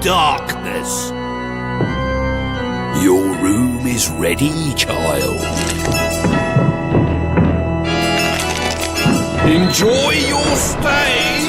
darkness. Your room is ready, child. Enjoy your stay.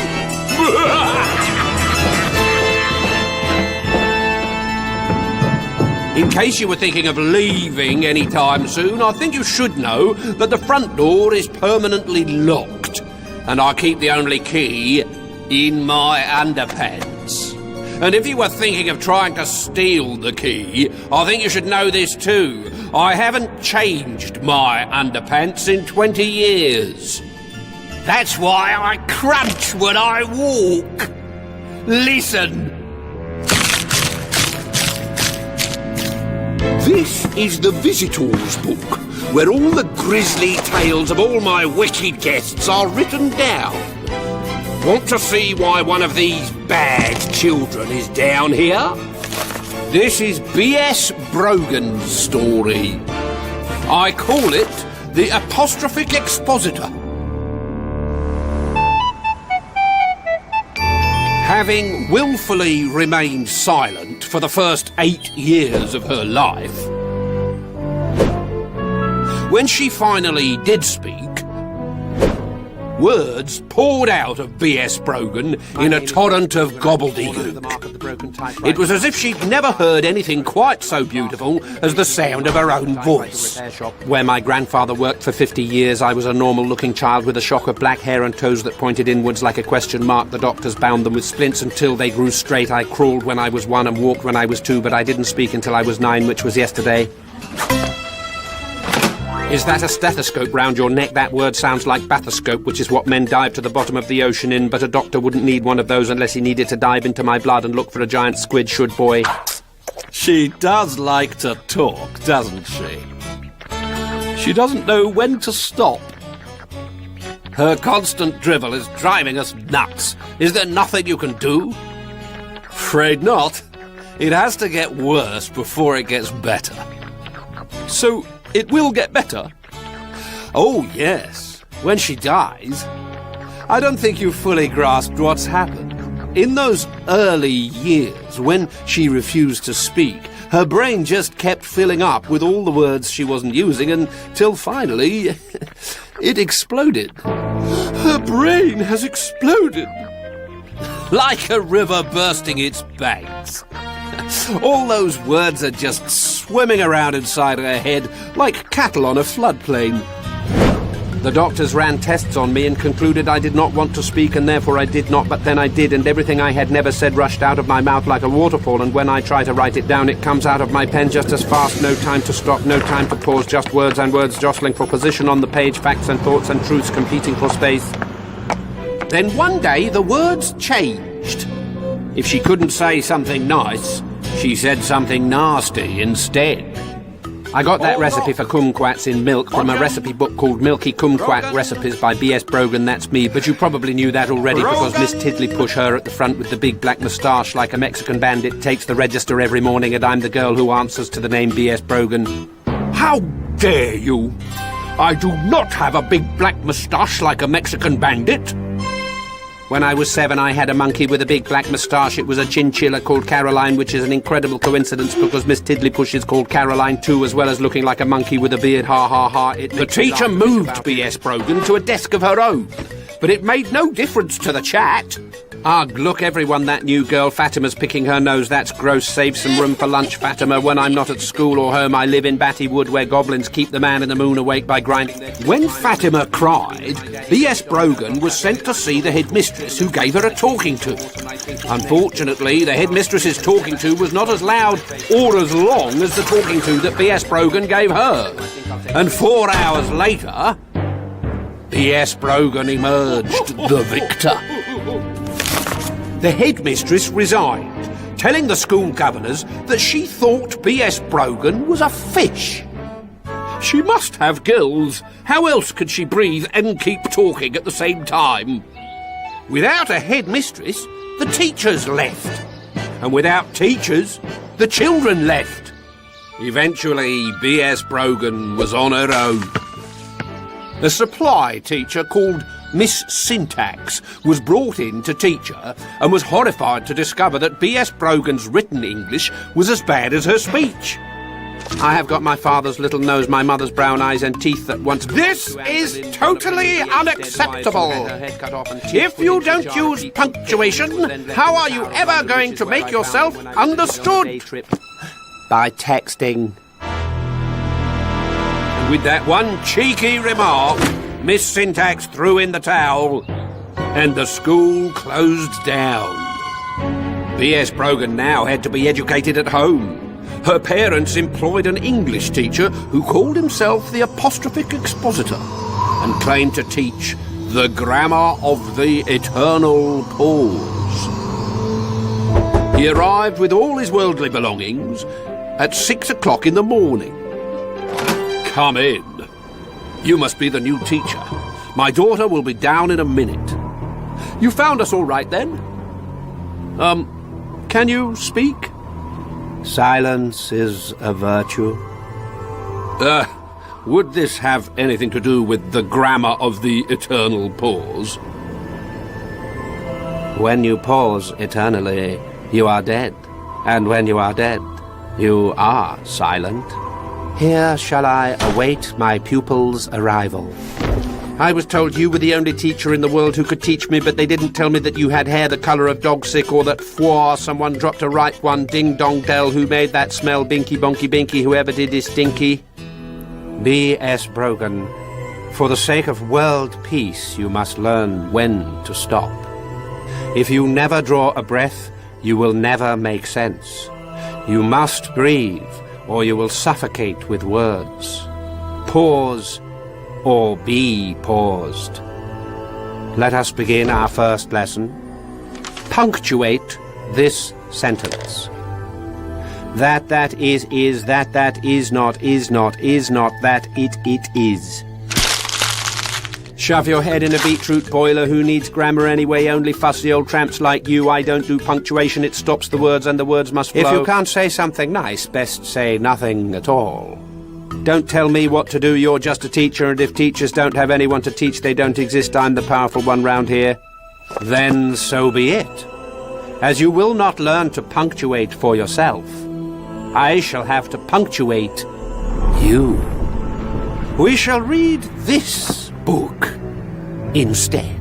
In case you were thinking of leaving anytime soon, I think you should know that the front door is permanently locked, and I keep the only key in my underpants. And if you were thinking of trying to steal the key, I think you should know this too. I haven't changed my underpants in 20 years. That's why I crunch when I walk. Listen. This is the Visitors Book, where all the grisly tales of all my wicked guests are written down. Want to see why one of these bad children is down here? This is B.S. Brogan's story. I call it the Apostrophic Expositor. Having willfully remained silent for the first 8 years of her life, when she finally did speak, words poured out of B.S. Brogan in a torrent of gobbledygook. It was as if she'd never heard anything quite so beautiful as the sound of her own voice. Where my grandfather worked for 50 years, I was a normal-looking child with a shock of black hair and toes that pointed inwards like a question mark. The doctors bound them with splints until they grew straight. I crawled when I was 1 and walked when I was 2, but I didn't speak until I was 9, which was yesterday. Is that a stethoscope round your neck? That word sounds like bathoscope, which is what men dive to the bottom of the ocean in, but a doctor wouldn't need one of those unless he needed to dive into my blood and look for a giant squid, should boy. She does like to talk, doesn't she? She doesn't know when to stop. Her constant drivel is driving us nuts. Is there nothing you can do? Afraid not. It has to get worse before it gets better. So, it will get better? Oh, yes. When she dies. I don't think you've fully grasped what's happened. In those early years, when she refused to speak, her brain just kept filling up with all the words she wasn't using until finally it exploded. Her brain has exploded. Like a river bursting its banks. All those words are just swimming around inside her head like cattle on a floodplain. The doctors ran tests on me and concluded I did not want to speak, and therefore I did not, but then I did, and everything I had never said rushed out of my mouth like a waterfall, and when I try to write it down, it comes out of my pen just as fast. No time to stop, no time to pause, just words and words jostling for position on the page, facts and thoughts and truths competing for space. Then one day the words changed. If she couldn't say something nice, she said something nasty instead. I got that recipe for kumquats in milk from a recipe book called Milky Kumquat Recipes by B.S. Brogan, that's me, but you probably knew that already because Miss Tiddlypush, her at the front with the big black moustache like a Mexican bandit, takes the register every morning, and I'm the girl who answers to the name B.S. Brogan. How dare you! I do not have a big black moustache like a Mexican bandit! When I was 7, I had a monkey with a big black moustache. It was a chinchilla called Caroline, which is an incredible coincidence because Miss Tiddlypush is called Caroline too, as well as looking like a monkey with a beard. Ha ha ha. The teacher moved B.S. Brogan to a desk of her own, but it made no difference to the chat. Ugh, look everyone, that new girl, Fatima's picking her nose. That's gross. Save some room for lunch, Fatima. When I'm not at school or home, I live in Batty Wood, where goblins keep the man in the moon awake by grinding their... When Fatima cried, B.S. Brogan was sent to see the headmistress, who gave her a talking to. Unfortunately, the headmistress's talking to was not as loud or as long as the talking to that B.S. Brogan gave her. And 4 hours later, B.S. Brogan emerged the victor. The headmistress resigned, telling the school governors that she thought B.S. Brogan was a fish. She must have gills. How else could she breathe and keep talking at the same time? Without a headmistress, the teachers left. And without teachers, the children left. Eventually, B.S. Brogan was on her own. A supply teacher called Miss Syntax was brought in to teach her and was horrified to discover that B.S. Brogan's written English was as bad as her speech. I have got my father's little nose, my mother's brown eyes and teeth that once... This is totally unacceptable. If you don't use punctuation, how are you ever going to make yourself understood? By texting. And with that one cheeky remark, Miss Syntax threw in the towel and the school closed down. B.S. Brogan now had to be educated at home. Her parents employed an English teacher who called himself the Apostrophic Expositor and claimed to teach the grammar of the eternal pause. He arrived with all his worldly belongings at 6 o'clock in the morning. Come in. You must be the new teacher. My daughter will be down in a minute. You found us all right then? Can you speak? Silence is a virtue. Would this have anything to do with the grammar of the eternal pause? When you pause eternally, you are dead. And when you are dead, you are silent. Here shall I await my pupil's arrival. I was told you were the only teacher in the world who could teach me, but they didn't tell me that you had hair the colour of dog sick, or that someone dropped a ripe one, ding-dong-dell, who made that smell, binky-bonky-binky, whoever did this stinky. B.S. Brogan, for the sake of world peace, you must learn when to stop. If you never draw a breath, you will never make sense. You must breathe, or you will suffocate with words. Pause, or be paused. Let us begin our first lesson. Punctuate this sentence. That is, that is not, that it is. Shove your head in a beetroot boiler. Who needs grammar anyway? Only fussy old tramps like you. I don't do punctuation. It stops the words and the words must flow. If you can't say something nice, best say nothing at all. Don't tell me what to do, you're just a teacher, and if teachers don't have anyone to teach, they don't exist. I'm the powerful one round here. Then so be it. As you will not learn to punctuate for yourself, I shall have to punctuate you. We shall read this book instead.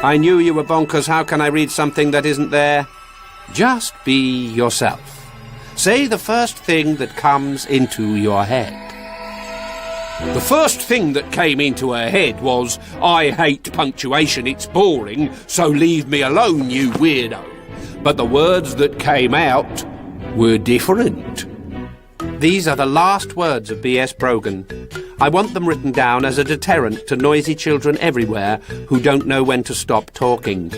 I knew you were bonkers. How can I read something that isn't there? Just be yourself. Say the first thing that comes into your head. The first thing that came into her head was, I hate punctuation, it's boring, so leave me alone, you weirdo. But the words that came out were different. These are the last words of B.S. Brogan. I want them written down as a deterrent to noisy children everywhere who don't know when to stop talking.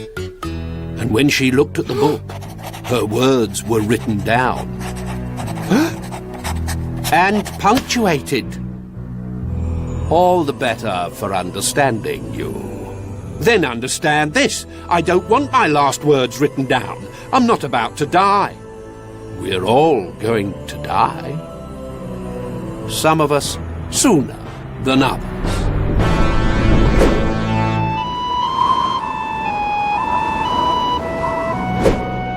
And when she looked at the book, her words were written down. And punctuated. All the better for understanding you. Then understand this. I don't want my last words written down. I'm not about to die. We're all going to die. Some of us sooner than others.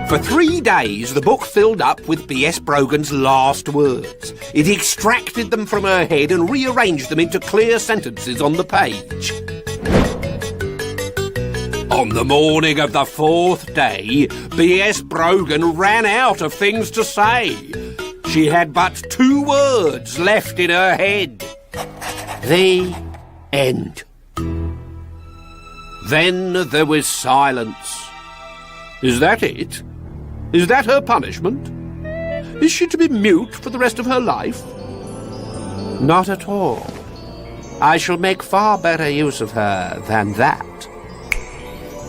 For 3 days, the book filled up with B.S. Brogan's last words. It extracted them from her head and rearranged them into clear sentences on the page. On the morning of the 4th day, B.S. Brogan ran out of things to say. She had but 2 words left in her head. The end. Then there was silence. Is that it? Is that her punishment? Is she to be mute for the rest of her life? Not at all. I shall make far better use of her than that.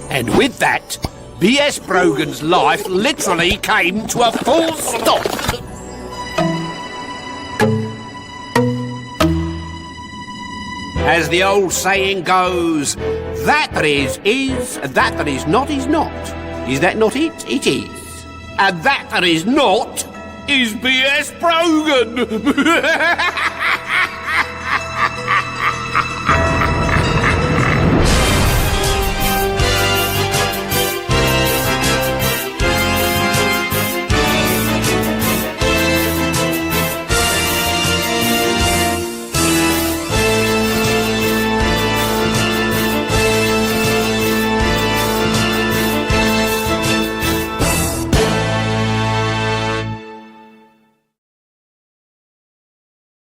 And with that, B.S. Brogan's life literally came to a full stop. As the old saying goes, that that is, that that is not, is not. Is that not it? It is. And that that is not is B.S. Brogan.